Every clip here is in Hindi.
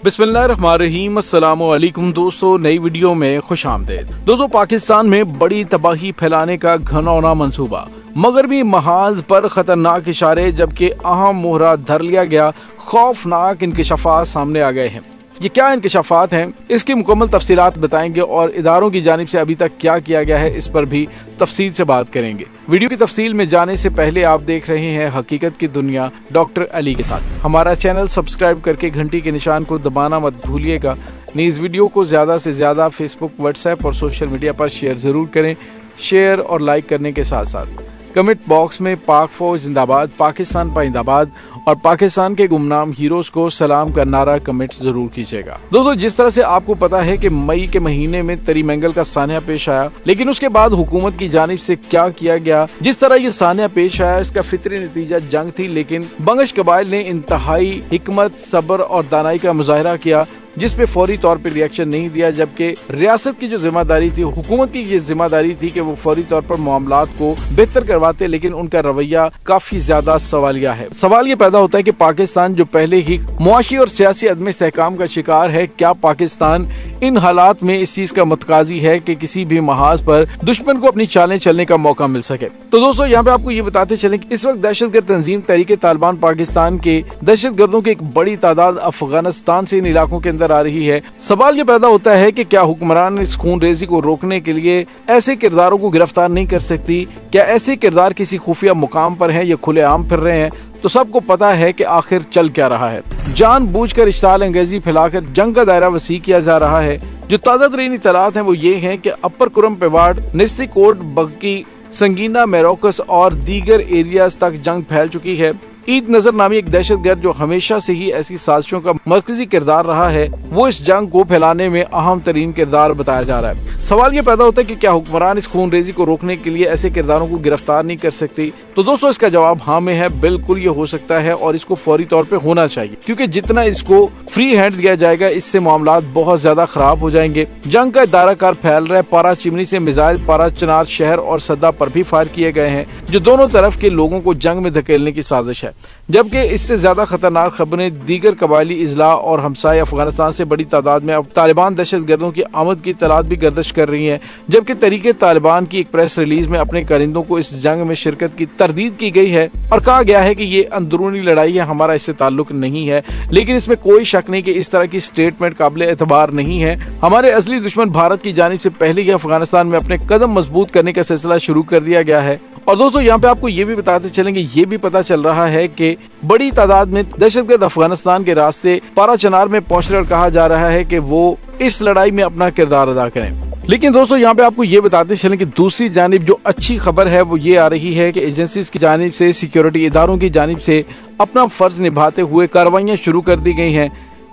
बिस्मिल्लाहिर्रहमानिर्रहीम। अस्सलामुअलैकुम दोस्तों, नई वीडियो में खुश आमदीद। दोस्तों, पाकिस्तान में बड़ी तबाही फैलाने का घनौना मंसूबा, मगरबी महाज पर खतरनाक इशारे, जबकि अहम मोहरा धर लिया गया, खौफनाक इंकशाफात सामने आ गए हैं। ये क्या इंकशाफात हैं, इसकी मुकम्मल तफसीलात बताएंगे और इदारों की जानिब से अभी तक क्या किया गया है, इस पर भी तफसील से बात करेंगे। वीडियो की तफसील में जाने से पहले आप देख रहे हैं हकीकत की दुनिया डॉक्टर अली के साथ। हमारा चैनल सब्सक्राइब करके घंटी के निशान को दबाना मत भूलिएगा। इस वीडियो को ज्यादा से ज्यादा फेसबुक, व्हाट्सएप और सोशल मीडिया पर शेयर जरूर करें। शेयर और लाइक करने के साथ साथ कमेंट बॉक्स में पाक फौज जिंदाबाद, पाकिस्तान पाइंदाबाद और पाकिस्तान के गुमनाम हीरोज को सलाम का नारा कमेंट जरूर कीजिएगा। दोस्तों, जिस तरह से आपको पता है कि मई के महीने में तरी मंगल का सानिया पेश आया, लेकिन उसके बाद हुकूमत की जानिब से क्या किया गया, जिस तरह ये सानिया पेश आया, इसका फितरी नतीजा जंग थी। लेकिन बंगश कबाइल ने इंतहाई हिकमत, सब्र और दानाई का मुजाहरा किया, जिस पे फौरी तौर पे रिएक्शन नहीं दिया, जबकि रियासत की जो जिम्मेदारी थी, हुकूमत की ये जिम्मेदारी थी कि वो फौरी तौर पर मामलात को बेहतर करवाते, लेकिन उनका रवैया काफी ज्यादा सवालिया है। सवाल ये पैदा होता है कि पाकिस्तान जो पहले ही मुआशी और सियासी अदम इस्तेहकाम का शिकार है, क्या पाकिस्तान इन हालात में इस चीज का मुतकाजी है कि किसी भी महाज पर दुश्मन को अपनी चालें चलने का मौका मिल सके। तो दोस्तों, यहाँ पे आपको ये बताते चलें कि इस वक्त दहशतगर्द तंजीम तहरीके तालिबान पाकिस्तान के दहशतगर्दों की एक बड़ी तादाद अफगानिस्तान से इन इलाकों के अंदर आ रही है। सवाल ये पैदा होता है कि क्या हुक्मरान इस खून रेजी को रोकने के लिए ऐसे किरदारों को गिरफ्तार नहीं कर सकती? क्या ऐसे किरदार किसी खुफिया मुकाम पर हैं या खुलेआम फिर रहे हैं? तो सबको पता है कि आखिर चल क्या रहा है। जानबूझकर इश्ताल अंगेजी फैलाकर जंग का दायरा वसी किया जा रहा है। जो ताज़ा तरीन इत्तलात हैं वो ये हैं कि अपर कुरम पेवाड़, निस्ती कोट, बग्गी, संगीना, मेरोकस और दीगर एरियाज तक जंग फैल चुकी है। ईद नजर नामी एक दहशतगर्द जो हमेशा से ही ऐसी साजिशों का मरकजी किरदार रहा है, वो इस जंग को फैलाने में अहम तरीन किरदार बताया जा रहा है। सवाल ये पैदा होता है कि क्या हुक्मरान इस खून रेजी को रोकने के लिए ऐसे किरदारों को गिरफ्तार नहीं कर सकती? तो दोस्तों, इसका जवाब हाँ में है। बिल्कुल ये हो सकता है और इसको फौरी तौर पे होना चाहिए, क्योंकि जितना इसको फ्री हैंड दिया जाएगा, इससे मामलात बहुत ज्यादा खराब हो जाएंगे। जंग का दायराकार फैल रहा है। पारा चिमनी से मिसाइल पारा चनार शहर और सद्दा पर भी फायर किए गए हैं, जो दोनों तरफ के लोगों को जंग में धकेलने की साजिश है। जबकि इससे ज्यादा खतरनाक खबरें दीगर कबायली इजला और हमसाय अफगानिस्तान से बड़ी तादाद में अब तालिबान दहशतगर्दों की आमद की इत्तलात भी गर्दिश कर रही हैं। जबकि तरीके तालिबान की एक प्रेस रिलीज में अपने कारिंदों को इस जंग में शिरकत की तरदीद की गई है और कहा गया है कि ये अंदरूनी लड़ाई है, हमारा इससे ताल्लुक नहीं है। लेकिन इसमें कोई शक नहीं कि इस तरह की स्टेटमेंट काबिल एतबार नहीं है। हमारे असली दुश्मन भारत की जानिब से पहले ही अफगानिस्तान में अपने कदम मजबूत करने का सिलसिला शुरू कर दिया गया है। और दोस्तों, यहाँ पे आपको ये भी बताते चलेंगे, ये भी पता चल रहा है कि बड़ी तादाद में दहशतगर्द अफगानिस्तान के रास्ते पारा चनार में पहुंच रहे और कहा जा रहा है कि वो इस लड़ाई में अपना किरदार अदा करें। लेकिन दोस्तों, यहाँ पे आपको ये बताते चलें कि दूसरी जानिब जो अच्छी खबर है वो ये आ रही है कि एजेंसीज की जानिब से, सिक्योरिटी इदारों की जानिब से अपना फर्ज निभाते हुए कार्रवाइयां शुरू कर दी गई हैं।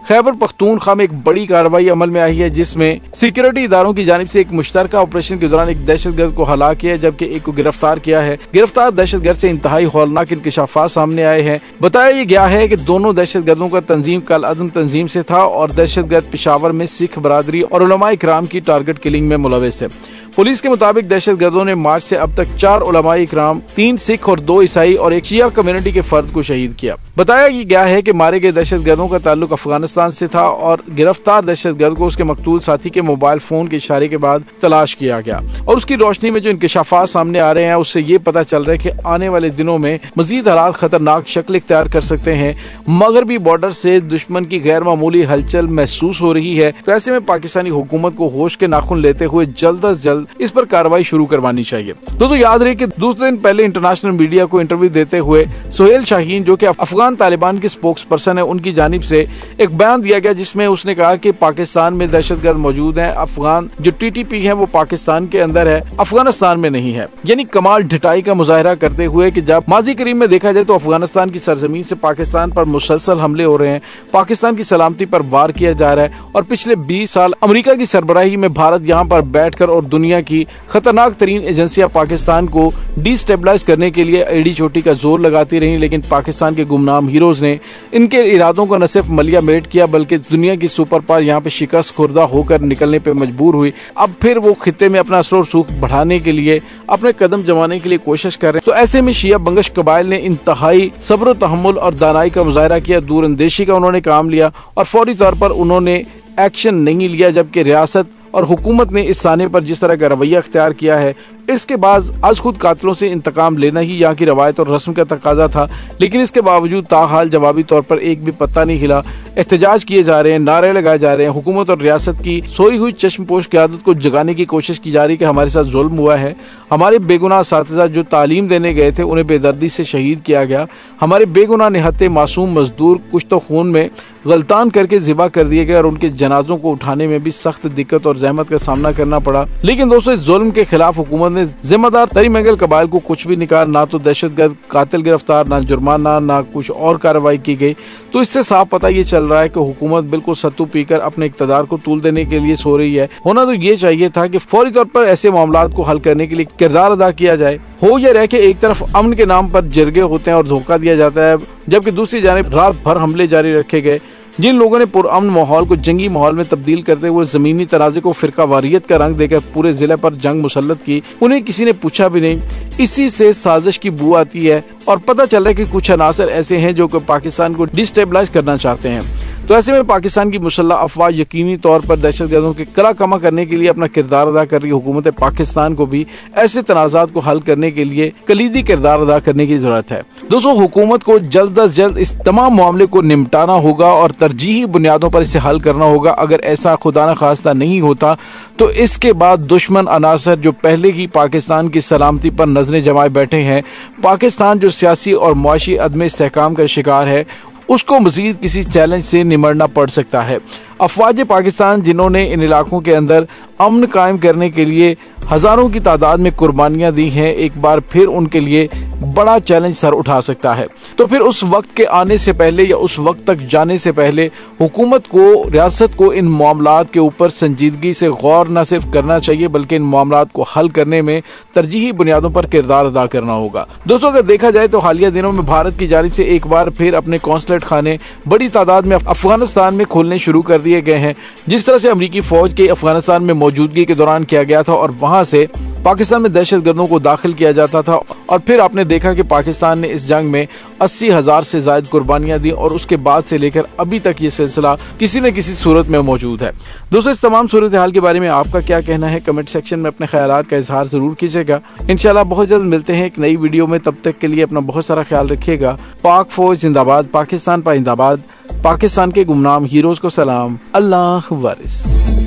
खैबर पख्तूनख्वा में एक बड़ी कार्रवाई अमल में आई है, जिसमें सिक्योरिटी इदारों की जानिब से एक मुश्तरका ऑपरेशन के दौरान एक दहशतगर्द को हलाक किया, जबकि एक को गिरफ्तार किया है। गिरफ्तार दहशतगर्द से इंतहाई हौलनाक इंकशाफात सामने आए हैं। बताया गया है कि दोनों दहशतगर्दों का तंजीम कल अदम तंजीम से था और दहशतगर्द पेशावर में सिख बरादरी और उलमा इकराम की टारगेट किलिंग में मुलविस थे। पुलिस के मुताबिक दहशतगर्दों ने मार्च से अब तक 4 उलमा इकराम, 3 सिख और 2 ईसाई और एक शिया कम्युनिटी के फर्द को शहीद किया। बताया गया है कि मारे गए दहशतगर्दों का ताल्लुक अफगानिस्तान से था और गिरफ्तार दहशतगर्द को उसके मकतूल साथी के मोबाइल फोन के इशारे के बाद तलाश किया गया। और उसकी रोशनी में जो इंकशाफात सामने आ रहे हैं, उससे ये पता चल रहा है कि आने वाले दिनों में मजीद हालात खतरनाक शक्ल इख्तियार कर सकते हैं। मगरबी बॉर्डर से दुश्मन की गैर मामूली हलचल महसूस हो रही है। तो ऐसे में पाकिस्तानी हुकूमत को होश के नाखून लेते हुए जल्द अज जल्द इस पर कार्रवाई शुरू करवानी चाहिए। दोस्तों, याद रहे कि दूसरे दिन पहले इंटरनेशनल मीडिया को इंटरव्यू देते हुए सुहेल शाहीन, जो कि अफगान तालिबान के स्पोक्स पर्सन है, उनकी जानिब से एक बयान दिया गया, जिसमें उसने कहा कि पाकिस्तान में दहशतगर्द मौजूद हैं। अफगान जो टीटीपी है वो पाकिस्तान के अंदर है, अफगानिस्तान में नहीं है। यानी कमाल ढिठाई का मुजाहरा करते हुए कि जब माजी करीब में देखा जाए तो अफगानिस्तान की सरजमीन से पाकिस्तान पर मुसलसल हमले हो रहे हैं, पाकिस्तान की सलामती पर वार किया जा रहा है और पिछले 20 साल अमेरिका की सरबराही में भारत यहाँ पर बैठकर और दुनिया दुनिया की खतरनाक तरीन एजेंसियां पाकिस्तान को डिस्टेबलाइज करने के लिए एड़ी चोटी का जोर लगाती रही, लेकिन पाकिस्तान के गुमनाम हीरोज ने इनके इरादों को न सिर्फ मलिया मेट किया बल्कि दुनिया की सुपर पावर यहाँ पे शिकस्त खुर्दा होकर निकलने पे मजबूर हुई। अब फिर वो खित्ते में अपना असर और सूख बढ़ाने के लिए अपने कदम जमाने के लिए कोशिश कर रहे हैं। तो ऐसे में शिया बंगश कबाइल ने इंतहाई सब्र तहम्मुल और दानाई का मुजाहरा किया, दूरअंदेशी का उन्होंने काम लिया और फौरी तौर पर उन्होंने एक्शन नहीं लिया, जबकि रियासत और हुकूमत ने इस साने पर जिस तरह का रवैया अख्तियार किया है, इसके बाद आज खुद कातिलों से इंतकाम लेना ही यहाँ की रवायत और रस्म का तकाजा था। लेकिन इसके बावजूद ताहाल जवाबी तौर पर एक भी पत्ता नहीं हिला। एहतजाज किए जा रहे हैं, नारे लगाए जा रहे हैं, हुकूमत और रियासत की सोई हुई चश्मपोश क़यादत को जगाने की कोशिश की जा रही कि हमारे साथ जुल्म हुआ है, हमारे बेगुनाह असातिज़ा जो तालीम देने गए थे उन्हें बेदर्दी से शहीद किया गया, हमारे बेगुनाह निहत्ते मासूम मजदूर कुछ तो खून में गलतान करके ज़िबा कर दिए गए और उनके जनाजों को उठाने में भी सख्त दिक्कत और जहमत का सामना करना पड़ा। लेकिन दोस्तों, इस जुल्म के खिलाफ हुकूमत ने जिम्मेदार तरी मंगल कबाइल को कुछ भी नहीं कहा, ना तो दहशतगर्द कातिल गिरफ्तार, ना जुर्माना, ना कुछ और कार्रवाई की गई। तो इससे साफ पता ये चल रहा है कि हुकूमत बिल्कुल सत्तू पीकर अपने इक़्तिदार को तूल देने के लिए सो रही है। होना तो ये चाहिए था कि फौरी तौर पर ऐसे मामलात को हल करने के लिए किरदार अदा किया जाए। हो यह रह के एक तरफ अमन के नाम पर जरगे होते हैं और धोखा दिया जाता है, जबकि दूसरी जानिब रात भर हमले जारी रखे गए। जिन लोगों ने पुरअमन माहौल को जंगी माहौल में तब्दील करते हुए जमीनी तनाज़े को फिरका वारियत का रंग देकर पूरे जिले पर जंग मुसल्लत की, उन्हें किसी ने पूछा भी नहीं। इसी से साजिश की बू आती है और पता चल रहा है कि कुछ अनासर ऐसे हैं जो पाकिस्तान को डिस्टेबलाइज करना चाहते हैं। तो ऐसे में पाकिस्तान की मुसल्लह अफवाह यकीनी तौर पर दहशतगर्दों के कला कमा करने के लिए अपना किरदार अदा कर रही हुकूमत पाकिस्तान को भी ऐसे तनाज़ात को हल करने के लिए कलीदी किरदार अदा करने की जरूरत है। दोस्तों, हुकूमत को जल्द अज जल्द इस तमाम मामले को निपटाना होगा और तरजीही बुनियादों पर इसे हल करना होगा। अगर ऐसा खुदा न खास्ता नहीं होता तो इसके बाद दुश्मन अनासर जो पहले ही पाकिस्तान की सलामती पर नजरें जमाए बैठे हैं, पाकिस्तान जो सियासी और मुआशी अदम इस्तेहकाम का शिकार है, उसको मजीद किसी चैलेंज से निमटना पड़ सकता है। अफवाज पाकिस्तान जिन्होंने इन इलाकों के अंदर अमन कायम करने के लिए हजारों की तादाद में कुर्बानियां दी हैं, एक बार फिर उनके लिए बड़ा चैलेंज सर उठा सकता है। तो फिर उस वक्त के आने से पहले या उस वक्त तक जाने से पहले हुकूमत को, रियासत को इन मामलात के ऊपर संजीदगी से गौर न सिर्फ करना चाहिए बल्कि इन मामलात को हल करने में तरजीही बुनियादों पर किरदार अदा करना होगा। दोस्तों, अगर देखा जाए तो हालिया दिनों में भारत की जानिब से एक बार फिर अपने कौंसलेट खाने बड़ी तादाद में अफगानिस्तान में खोलने शुरू कर दिए गए हैं। जिस तरह से अमरीकी फौज के अफगानिस्तान में मौजूदगी के दौरान किया गया था और वहां से पाकिस्तान में दहशतगर्दों को दाखिल किया जाता था, और फिर आपने देखा कि पाकिस्तान ने इस जंग में 80,000 से ज्यादा कुर्बानियां दी और उसके बाद से लेकर अभी तक ये सिलसिला किसी न किसी सूरत में मौजूद है। दोस्तों, इस तमाम सूरत हाल के बारे में आपका क्या कहना है, कमेंट सेक्शन में अपने ख्यालात का इजहार जरूर कीजिएगा। इंशाल्लाह बहुत जल्द मिलते हैं एक नई वीडियो में, तब तक के लिए अपना बहुत सारा ख्याल रखिएगा। पाक फौज जिंदाबाद, पाकिस्तान पाइंदाबाद, पाकिस्तान के गुमनाम हीरोज को सलाम, अल्लाह वारिस।